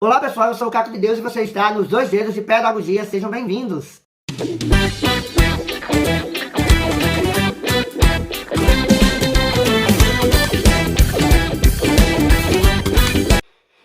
Olá pessoal, eu sou o Caco de Deus e você está nos 2 Dedos de Pedagogia, sejam bem-vindos!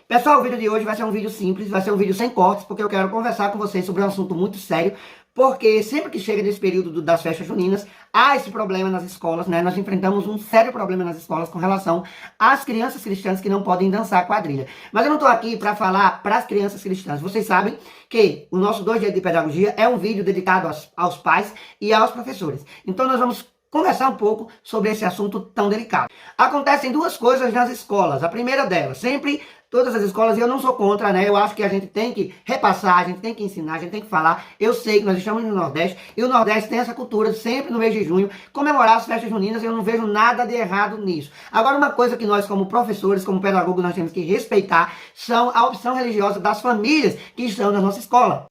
Pessoal, o vídeo de hoje vai ser um vídeo simples, vai ser um vídeo sem cortes, porque eu quero conversar com vocês sobre um assunto muito sério, porque sempre que chega nesse período das festas juninas, há esse problema nas escolas, né? Nós enfrentamos um sério problema nas escolas com relação às crianças cristãs que não podem dançar quadrilha. Mas eu não estou aqui para falar para as crianças cristãs. Vocês sabem que o nosso 2 Dias de Pedagogia é um vídeo dedicado aos pais e aos professores. Então nós vamos conversar um pouco sobre esse assunto tão delicado. Acontecem duas coisas nas escolas. A primeira delas, sempre todas as escolas, e eu não sou contra, né? Eu acho que a gente tem que repassar, a gente tem que ensinar, a gente tem que falar. Eu sei que nós estamos no Nordeste, e o Nordeste tem essa cultura de sempre no mês de junho comemorar as festas juninas, e eu não vejo nada de errado nisso. Agora, uma coisa que nós, como professores, como pedagogos, nós temos que respeitar, são a opção religiosa das famílias que estão na nossa escola.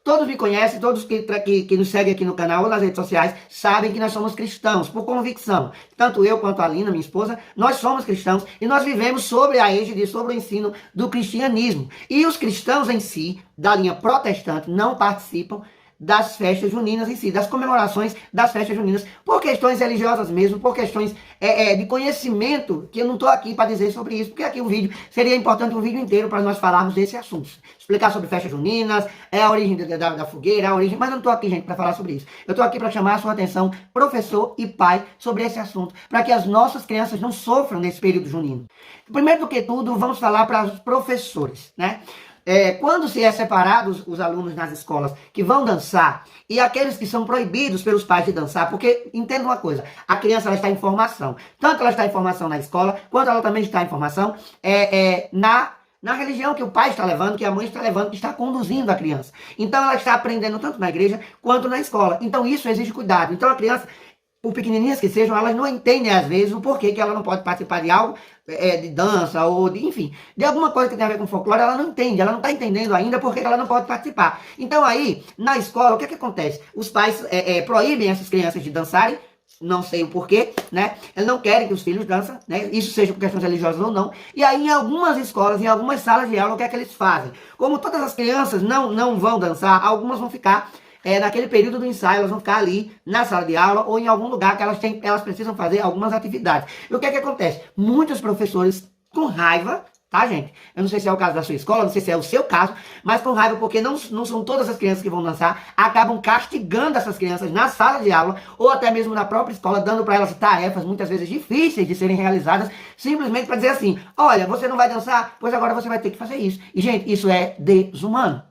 Todos me conhecem, todos que nos seguem aqui no canal ou nas redes sociais, sabem que nós somos cristãos, por convicção. Tanto eu quanto a Alina, minha esposa, nós somos cristãos e nós vivemos sobre a égide, sobre o ensino do cristianismo. E os cristãos em si, da linha protestante, não participam das festas juninas em si, das comemorações das festas juninas, por questões religiosas mesmo, por questões de conhecimento, que eu não estou aqui para dizer sobre isso, porque aqui o vídeo, seria importante um vídeo inteiro para nós falarmos desse assunto, explicar sobre festas juninas, a origem da fogueira, a origem, mas eu não estou aqui, gente, para falar sobre isso. Eu estou aqui para chamar a sua atenção, professor e pai, sobre esse assunto, para que as nossas crianças não sofram nesse período junino. Primeiro do que tudo, vamos falar para os professores, né? Quando se é separados os alunos nas escolas que vão dançar e aqueles que são proibidos pelos pais de dançar, porque entenda uma coisa, a criança ela está em formação, tanto ela está em formação na escola, quanto ela também está em formação na religião que o pai está levando, que a mãe está levando, que está conduzindo a criança. Então ela está aprendendo tanto na igreja quanto na escola. Então isso exige cuidado. Então a criança, por pequenininhas que sejam, elas não entendem às vezes o porquê que ela não pode participar de algo, de dança ou de, enfim, de alguma coisa que tem a ver com folclore, ela não entende, ela não está entendendo ainda porque ela não pode participar. Então aí, na escola, o que acontece? Os pais proíbem essas crianças de dançarem, não sei o porquê, né? Eles não querem que os filhos dançam, né? Isso seja por questões religiosas ou não. E aí, em algumas escolas, em algumas salas de aula, o que é que eles fazem? Como todas as crianças não vão dançar, algumas vão ficar naquele período do ensaio, elas vão ficar ali na sala de aula ou em algum lugar que elas precisam fazer algumas atividades. E o que é que acontece? Muitos professores com raiva, tá, gente? Eu não sei se é o caso da sua escola, não sei se é o seu caso, mas com raiva porque não são todas as crianças que vão dançar, acabam castigando essas crianças na sala de aula ou até mesmo na própria escola, dando para elas tarefas muitas vezes difíceis de serem realizadas, simplesmente para dizer assim, olha, você não vai dançar, pois agora você vai ter que fazer isso. E, gente, isso é desumano.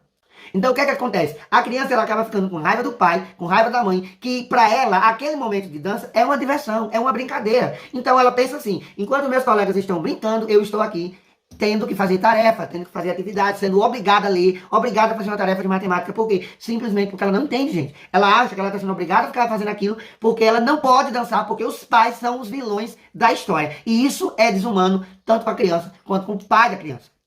Então o que é que acontece? A criança ela acaba ficando com raiva do pai, com raiva da mãe, que para ela aquele momento de dança é uma diversão, é uma brincadeira. Então ela pensa assim, enquanto meus colegas estão brincando, eu estou aqui tendo que fazer tarefa, tendo que fazer atividade, sendo obrigada a ler, obrigada a fazer uma tarefa de matemática. Por quê? Simplesmente porque ela não entende, gente. Ela acha que ela está sendo obrigada a ficar fazendo aquilo porque ela não pode dançar, porque os pais são os vilões da história. E isso é desumano, tanto com a criança quanto com o pai da criança.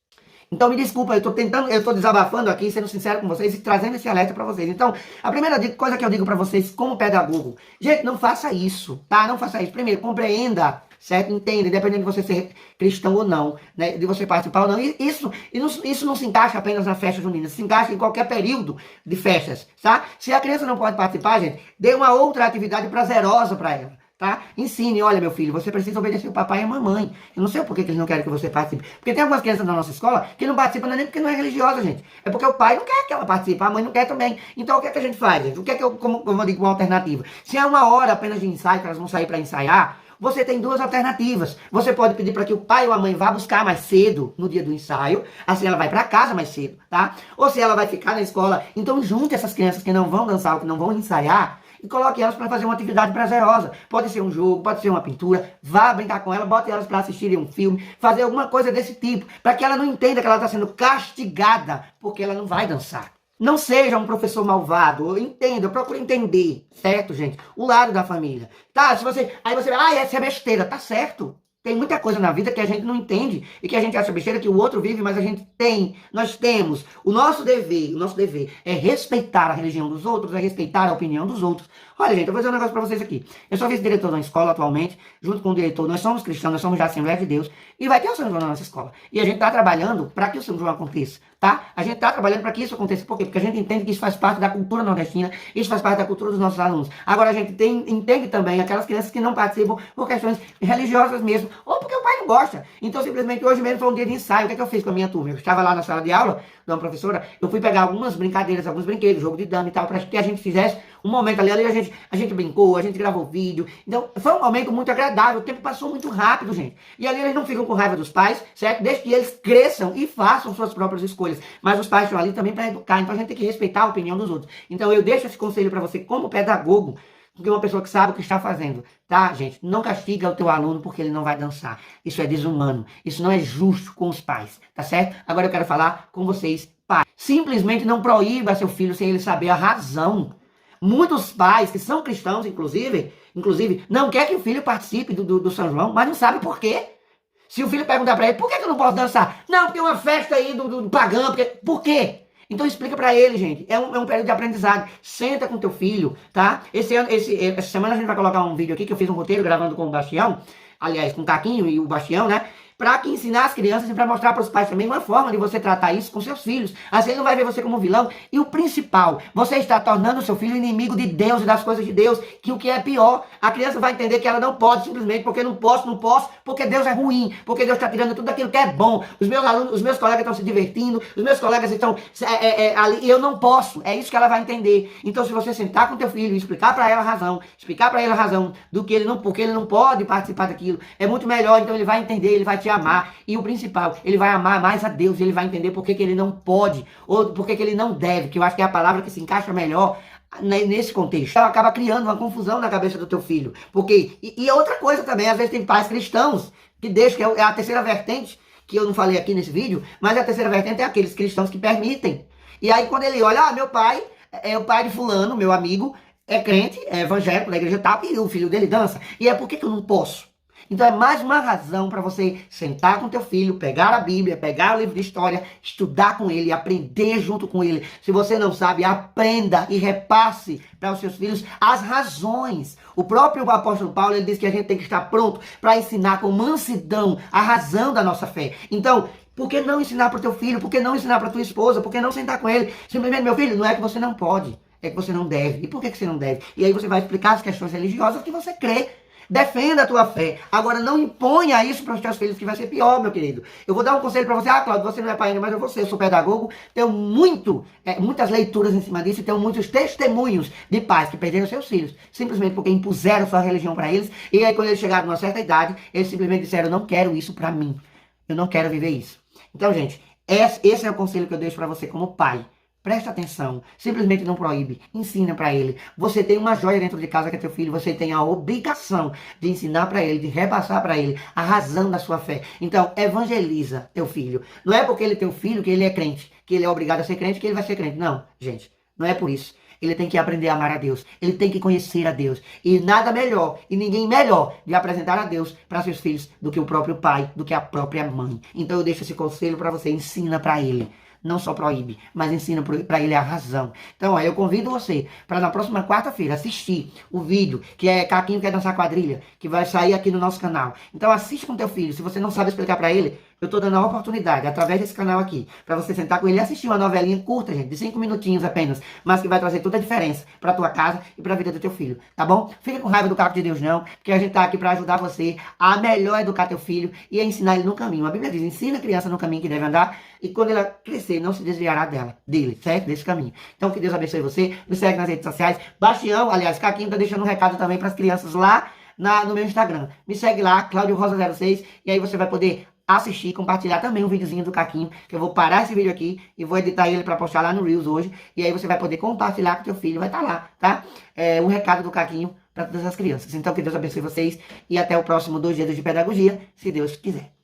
Então me desculpa, eu estou desabafando aqui, sendo sincero com vocês e trazendo esse alerta para vocês. Então, a primeira coisa que eu digo para vocês como pedagogo, gente, não faça isso, tá? Não faça isso. Primeiro, compreenda, certo? Entenda, independente de você ser cristão ou não, né? De você participar ou não. Isso não se encaixa apenas na festa junina, se encaixa em qualquer período de festas, tá? Se a criança não pode participar, gente, dê uma outra atividade prazerosa para ela. Tá? Ensine, olha meu filho, você precisa obedecer o papai e a mamãe. Eu não sei por que eles não querem que você participe. Porque tem algumas crianças na nossa escola que não participam não é nem porque não é religiosa, gente. É porque o pai não quer que ela participe, a mãe não quer também. Então o que é que a gente faz, gente? O que é que como eu digo, uma alternativa? Se é uma hora apenas de ensaio, que elas vão sair para ensaiar, você tem duas alternativas. Você pode pedir para que o pai ou a mãe vá buscar mais cedo no dia do ensaio, assim ela vai para casa mais cedo, tá? Ou se ela vai ficar na escola, então junte essas crianças que não vão dançar ou que não vão ensaiar, e coloque elas para fazer uma atividade prazerosa. Pode ser um jogo, pode ser uma pintura, vá brincar com ela, bote elas para assistirem um filme, fazer alguma coisa desse tipo, para que ela não entenda que ela está sendo castigada, porque ela não vai dançar. Não seja um professor malvado, entenda, procure entender, certo, gente? O lado da família. Tá, aí você vai, essa é besteira, tá certo. Tem muita coisa na vida que a gente não entende e que a gente acha besteira que o outro vive, mas a gente tem, nós temos. O nosso dever é respeitar a religião dos outros, é respeitar a opinião dos outros. Olha, gente, eu vou dizer um negócio pra vocês aqui. Eu sou vice-diretor da escola atualmente, junto com o diretor, nós somos cristãos, nós somos da Assembleia de Deus, e vai ter o São João na nossa escola. E a gente tá trabalhando para que o São João aconteça, tá? A gente tá trabalhando para que isso aconteça. Por quê? Porque a gente entende que isso faz parte da cultura nordestina, isso faz parte da cultura dos nossos alunos. Agora a gente entende também aquelas crianças que não participam por questões religiosas mesmo, ou porque o pai não gosta. Então, simplesmente, hoje mesmo foi um dia de ensaio. O que é que eu fiz com a minha turma? Eu estava lá na sala de aula de uma professora, eu fui pegar algumas brincadeiras, alguns brinquedos, jogo de dama e tal, para que a gente fizesse um momento ali a gente brincou, a gente gravou vídeo. Então, foi um momento muito agradável. O tempo passou muito rápido, gente. E ali eles não ficam com raiva dos pais, certo? Desde que eles cresçam e façam suas próprias escolhas. Mas os pais estão ali também para educar, então a gente tem que respeitar a opinião dos outros. Então, eu deixo esse conselho para você como pedagogo, porque uma pessoa que sabe o que está fazendo, tá, gente? Não castiga o teu aluno porque ele não vai dançar. Isso é desumano. Isso não é justo com os pais, tá certo? Agora eu quero falar com vocês, pais. Simplesmente não proíba seu filho sem ele saber a razão. Muitos pais, que são cristãos, inclusive, não quer que o filho participe do São João, mas não sabe por quê. Se o filho perguntar para ele, por que eu não posso dançar? Não, porque é uma festa aí do pagão, por quê? Então explica para ele, gente. É um período de aprendizado. Senta com teu filho, tá? Essa semana a gente vai colocar um vídeo aqui que eu fiz um roteiro gravando com o Bastião. Aliás, com o Caquinho e o Bastião, né? Para que ensinar as crianças e para mostrar para os pais também uma forma de você tratar isso com seus filhos. Assim ele não vai ver você como vilão. E o principal, você está tornando o seu filho inimigo de Deus e das coisas de Deus, que o que é pior, a criança vai entender que ela não pode simplesmente porque não posso, porque Deus é ruim, porque Deus está tirando tudo aquilo que é bom. Os meus alunos, os meus colegas estão se divertindo, os meus colegas estão ali e eu não posso. É isso que ela vai entender. Então se você sentar com teu filho e explicar para ela a razão, explicar para ele a razão do que porque ele não pode participar daquilo, é muito melhor. Então ele vai entender, ele vai te amar, e o principal, ele vai amar mais a Deus, e ele vai entender por que ele não pode, ou por que ele não deve, que eu acho que é a palavra que se encaixa melhor nesse contexto. Ela acaba criando uma confusão na cabeça do teu filho, porque, e outra coisa também, às vezes tem pais cristãos, que deixam, que é a terceira vertente, que eu não falei aqui nesse vídeo, mas a terceira vertente é aqueles cristãos que permitem, e aí quando ele olha, meu pai, é o pai de fulano, meu amigo, é crente, é evangélico, na igreja tal, e o filho dele dança, e é por que eu não posso? Então é mais uma razão para você sentar com teu filho, pegar a Bíblia, pegar o livro de história, estudar com ele, aprender junto com ele. Se você não sabe, aprenda e repasse para os seus filhos as razões. O próprio apóstolo Paulo, ele diz que a gente tem que estar pronto para ensinar com mansidão a razão da nossa fé. Então, por que não ensinar para o teu filho? Por que não ensinar para tua esposa? Por que não sentar com ele? Simplesmente, meu filho, não é que você não pode, é que você não deve. E por que você não deve? E aí você vai explicar as questões religiosas que você crê. Defenda a tua fé. Agora, não imponha isso para os teus filhos, que vai ser pior, meu querido. Eu vou dar um conselho para você. Cláudio, você não é pai ainda, mas eu sou pedagogo. Tenho muitas leituras em cima disso e tenho muitos testemunhos de pais que perderam seus filhos, simplesmente porque impuseram sua religião para eles. E aí, quando eles chegaram numa certa idade, eles simplesmente disseram, eu não quero isso para mim. Eu não quero viver isso. Então, gente, esse é o conselho que eu deixo para você como pai. Presta atenção, simplesmente não proíbe, ensina para ele. Você tem uma joia dentro de casa que é teu filho, você tem a obrigação de ensinar para ele, de repassar para ele a razão da sua fé. Então, evangeliza teu filho. Não é porque ele é teu filho que ele é crente, que ele é obrigado a ser crente, que ele vai ser crente. Não, gente, não é por isso. Ele tem que aprender a amar a Deus, ele tem que conhecer a Deus. E nada melhor, e ninguém melhor de apresentar a Deus para seus filhos do que o próprio pai, do que a própria mãe. Então eu deixo esse conselho para você, ensina para ele. Não só proíbe, mas ensina para ele a razão. Então, eu convido você para na próxima quarta-feira assistir o vídeo que é Caquinho Quer Dançar Quadrilha, que vai sair aqui no nosso canal. Então, assiste com teu filho. Se você não sabe explicar para ele, eu estou dando a oportunidade, através desse canal aqui, para você sentar com ele e assistir uma novelinha curta, gente, de 5 minutinhos apenas, mas que vai trazer toda a diferença para tua casa e para a vida do teu filho, tá bom? Fica com raiva do Caco de Deus não, porque a gente tá aqui para ajudar você a melhor educar teu filho e a ensinar ele no caminho. A Bíblia diz, ensina a criança no caminho que deve andar e quando ela crescer, não se desviará dele, certo? Desse caminho. Então, que Deus abençoe você, me segue nas redes sociais. Bastião, aliás, Caquinho tá deixando um recado também para as crianças lá no meu Instagram. Me segue lá, Claudio Rosa 06, e aí você vai poder assistir, compartilhar também um videozinho do Caquinho, que eu vou parar esse vídeo aqui e vou editar ele para postar lá no Reels hoje, e aí você vai poder compartilhar com teu filho, vai estar lá, tá? Um recado do Caquinho para todas as crianças. Então que Deus abençoe vocês e até o próximo 2 Dedos de Pedagogia, se Deus quiser.